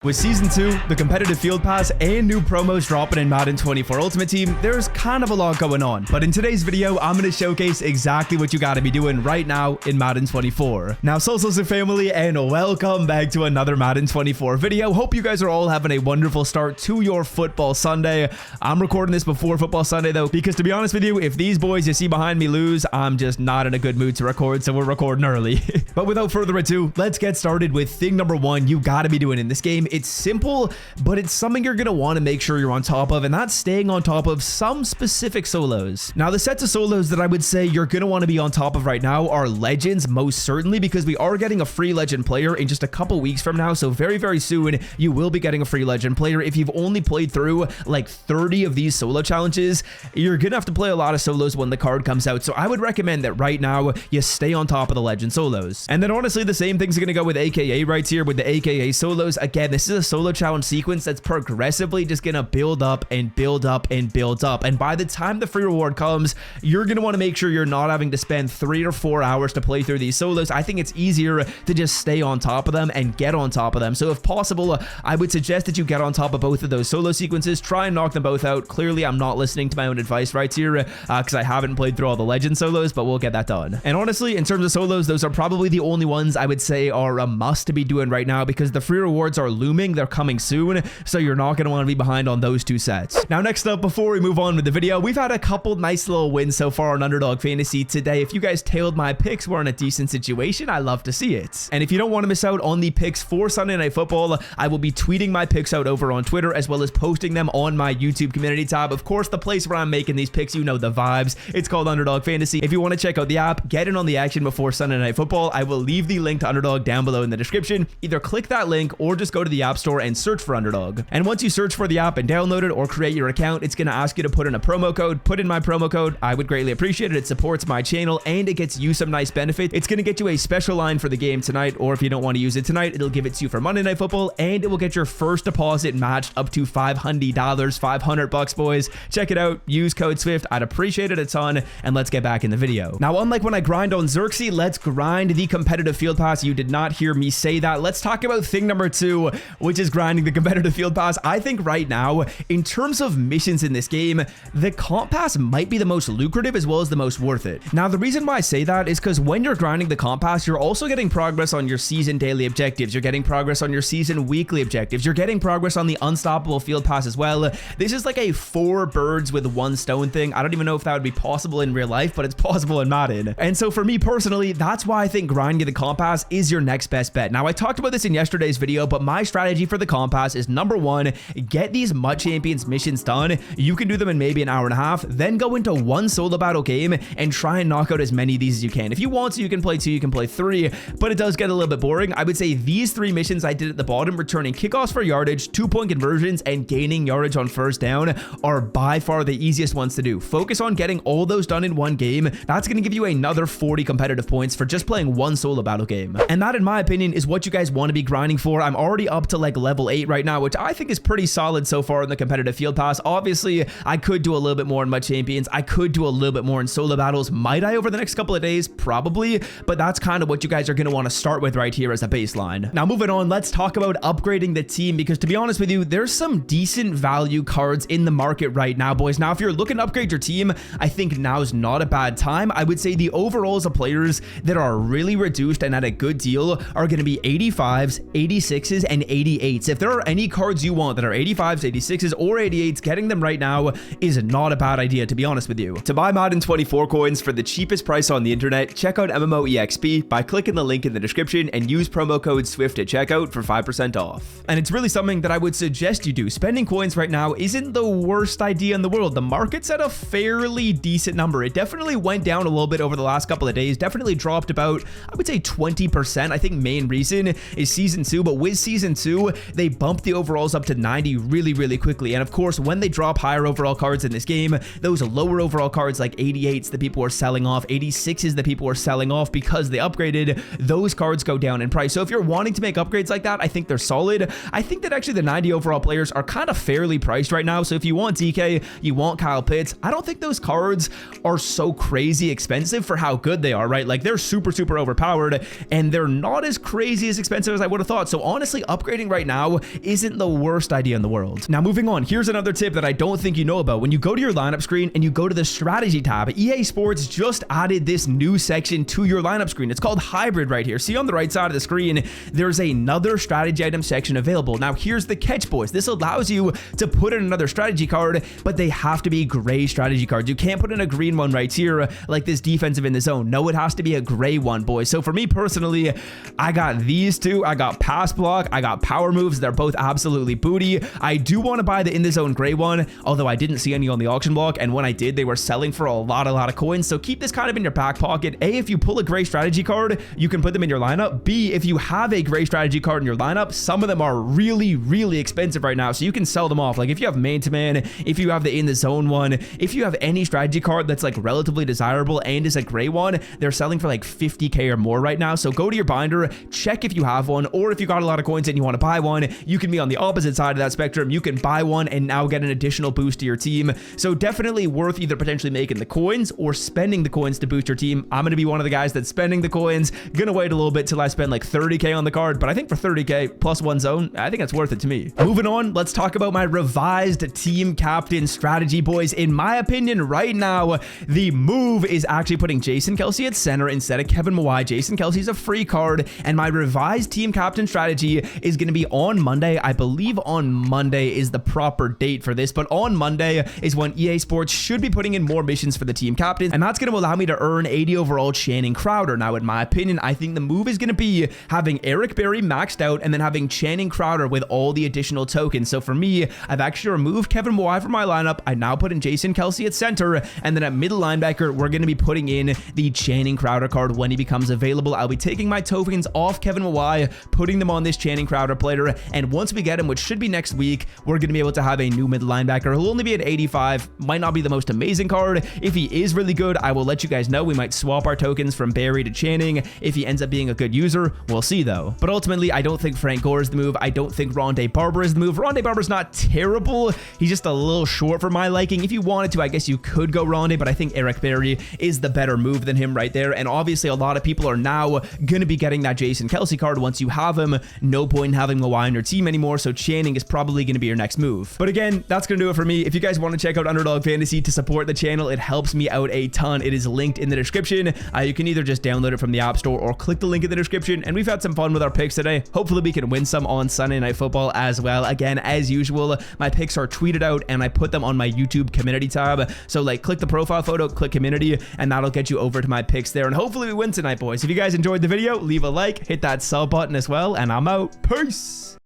With Season 2, the competitive field pass, and new promos dropping in Madden 24 Ultimate Team, there's kind of a lot going on. But in today's video, I'm going to showcase exactly what you got to be doing right now in Madden 24. Now, Social family, and welcome back to another Madden 24 video. Hope you guys are all having a wonderful start to your football Sunday. I'm recording this before football Sunday, though, because to be honest with you, if these boys you see behind me lose, I'm just not in a good mood to record, so we're recording early. But without further ado, let's get started with thing number one you got to be doing in this game. It's simple, but it's something you're going to want to make sure you're on top of, and that's staying on top of some specific solos. Now, the sets of solos that I would say you're going to want to be on top of right now are legends, most certainly, because we are getting a free legend player in just a couple weeks from now. So very, very soon, you will be getting a free legend player. If you've only played through like 30 of these solo challenges, you're going to have to play a lot of solos when the card comes out. So I would recommend that right now you stay on top of the legend solos. And then honestly, the same thing's going to go with AKA right here with the AKA solos. Again, this is a solo challenge sequence that's progressively just gonna build up and build up and build up, and by the time the free reward comes, you're gonna want to make sure you're not having to spend 3 or 4 hours to play through these solos. I think it's easier to just stay on top of them and get on top of them. So if possible, I would suggest that you get on top of both of those solo sequences. Try and knock them both out. Clearly, I'm not listening to my own advice right here because I haven't played through all the legend solos, but we'll get that done. And honestly, in terms of solos, those are probably the only ones I would say are a must to be doing right now, because the free rewards are looming. They're coming soon, so you're not going to want to be behind on those two sets. Now, next up, before we move on with the video, we've had a couple nice little wins so far on Underdog Fantasy today. If you guys tailed my picks, we're in a decent situation. I love to see it. And if you don't want to miss out on the picks for Sunday Night Football, I will be tweeting my picks out over on Twitter, as well as posting them on my YouTube community tab. Of course, the place where I'm making these picks, you know the vibes. It's called Underdog Fantasy. If you want to check out the app, get in on the action before Sunday Night Football, I will leave the link to Underdog down below in the description. Either click that link or just go to the App Store and search for Underdog. And once you search for the app and download it or create your account, it's going to ask you to put in a promo code. Put in my promo code. I would greatly appreciate it. It supports my channel and it gets you some nice benefit. It's going to get you a special line for the game tonight, or if you don't want to use it tonight, it'll give it to you for Monday Night Football, and it will get your first deposit matched up to $500. $500, boys. Check it out. Use code SWIFT. I'd appreciate it a ton, and let's get back in the video. Now, unlike when I grind on Xerxes, let's grind the competitive field pass. You did not hear me say that. Let's talk about thing number two, which is grinding the competitive field pass. I think right now, in terms of missions in this game, the comp pass might be the most lucrative as well as the most worth it. Now, the reason why I say that is because when you're grinding the comp pass, you're also getting progress on your season daily objectives. You're getting progress on your season weekly objectives. You're getting progress on the unstoppable field pass as well. This is like a 4 birds with 1 stone thing. I don't even know if that would be possible in real life, but it's possible in Madden. And so for me personally, that's why I think grinding the comp pass is your next best bet. Now, I talked about this in yesterday's video, but my strategy for the comp pass is number one, get these MUT Champions missions done. You can do them in maybe an hour and a half, then go into 1 solo battle game and try and knock out as many of these as you can. If you want to, you can play 2, you can play 3, but it does get a little bit boring. I would say these 3 missions I did at the bottom, returning kickoffs for yardage, 2-point conversions, and gaining yardage on first down, are by far the easiest ones to do. Focus on getting all those done in one game. That's going to give you another 40 competitive points for just playing 1 solo battle game. And that, in my opinion, is what you guys want to be grinding for. I'm already up to like level 8 right now, which I think is pretty solid so far in the competitive field pass. Obviously, I could do a little bit more in my champions. I could do a little bit more in solo battles. Might I over the next couple of days? Probably, but that's kind of what you guys are going to want to start with right here as a baseline. Now, moving on, let's talk about upgrading the team, because to be honest with you, there's some decent value cards in the market right now, boys. Now, if you're looking to upgrade your team, I think now's not a bad time. I would say the overalls of players that are really reduced and at a good deal are going to be 85s, 86s, and 88s. If there are any cards you want that are 85s, 86s, or 88s, getting them right now is not a bad idea, to be honest with you. To buy Madden 24 coins for the cheapest price on the internet, check out MMOEXP by clicking the link in the description and use promo code SWIFT at checkout for 5% off. And it's really something that I would suggest you do. Spending coins right now isn't the worst idea in the world. The market's at a fairly decent number. It definitely went down a little bit over the last couple of days, definitely dropped about, I would say 20%. I think main reason is Season 2, but with Season 2, they bumped the overalls up to 90 really, really quickly. And of course, when they drop higher overall cards in this game, those lower overall cards like 88s that people are selling off, 86s that people are selling off because they upgraded, those cards go down in price. So if you're wanting to make upgrades like that, I think they're solid. I think that actually the 90 overall players are kind of fairly priced right now. So if you want DK, you want Kyle Pitts, I don't think those cards are so crazy expensive for how good they are, right? Like they're super, super overpowered and they're not as crazy as expensive as I would have thought. So honestly, upgrade upgrading right now isn't the worst idea in the world. Now, moving on, here's another tip that I don't think you know about. When you go to your lineup screen and you go to the strategy tab, EA Sports just added this new section to your lineup screen. It's called hybrid right here. See on the right side of the screen, there's another strategy item section available. Now, here's the catch, boys. This allows you to put in another strategy card, but they have to be gray strategy cards. You can't put in a green one right here like this defensive in the zone. No, it has to be a gray one, boys. So for me personally, I got these two. I got pass block. I got power moves. They're both absolutely booty. I do want to buy the in the zone gray one, although I didn't see any on the auction block, and when I did, they were selling for a lot of coins. So keep this kind of in your back pocket. A, if you pull a gray strategy card, you can put them in your lineup. B, if you have a gray strategy card in your lineup, some of them are really expensive right now, so you can sell them off. Like if you have man-to-man, if you have the in the zone one, if you have any strategy card that's like relatively desirable and is a gray one, they're selling for like 50k or more right now. So go to your binder, check if you have one, or if you got a lot of coins and you want to buy one, you can be on the opposite side of that spectrum. You can buy one and now get an additional boost to your team. So definitely worth either potentially making the coins or spending the coins to boost your team. I'm going to be one of the guys that's spending the coins. Gonna wait a little bit till I spend like 30k on the card, but I think for 30k plus one zone, I think that's worth it to me. Moving on, let's talk about my revised team captain strategy, boys. In my opinion, right now, the move is actually putting Jason Kelce at center instead of Kevin Mawai. Jason Kelce's a free card, and my revised team captain strategy is going to be on Monday. I believe on Monday is the proper date for this, but on Monday is when EA Sports should be putting in more missions for the team captain, and that's going to allow me to earn 80 overall Channing Crowder. Now, in my opinion, I think the move is going to be having Eric Berry maxed out and then having Channing Crowder with all the additional tokens. So for me, I've actually removed Kevin Mawai from my lineup. I now put in Jason Kelce at center, and then at middle linebacker, we're going to be putting in the Channing Crowder card when he becomes available. I'll be taking my tokens off Kevin Mawai, putting them on this Channing Crowder player, and once we get him, which should be next week, we're going to be able to have a new middle linebacker. He'll only be at 85, might not be the most amazing card. If he is really good, I will let you guys know. We might swap our tokens from Barry to Channing. If he ends up being a good user, we'll see though. But ultimately, I don't think Frank Gore is the move. I don't think Rondé Barber is the move. Rondé Barber's not terrible. He's just a little short for my liking. If you wanted to, I guess you could go Rondé, but I think Eric Berry is the better move than him right there. And obviously, a lot of people are now going to be getting that Jason Kelce card once you have him. No point in having Mawai on your team anymore, so Channing is probably going to be your next move. But again, that's going to do it for me. If you guys want to check out Underdog Fantasy to support the channel, it helps me out a ton. It is linked in the description. You can either just download it from the App Store or click the link in the description. And we've had some fun with our picks today. Hopefully we can win some on Sunday Night Football as well. Again, as usual, my picks are tweeted out and I put them on my YouTube community tab. So like click the profile photo, click community, and that'll get you over to my picks there. And hopefully we win tonight, boys. If you guys enjoyed the video, leave a like, hit that sub button as well, and I'm out. Peace.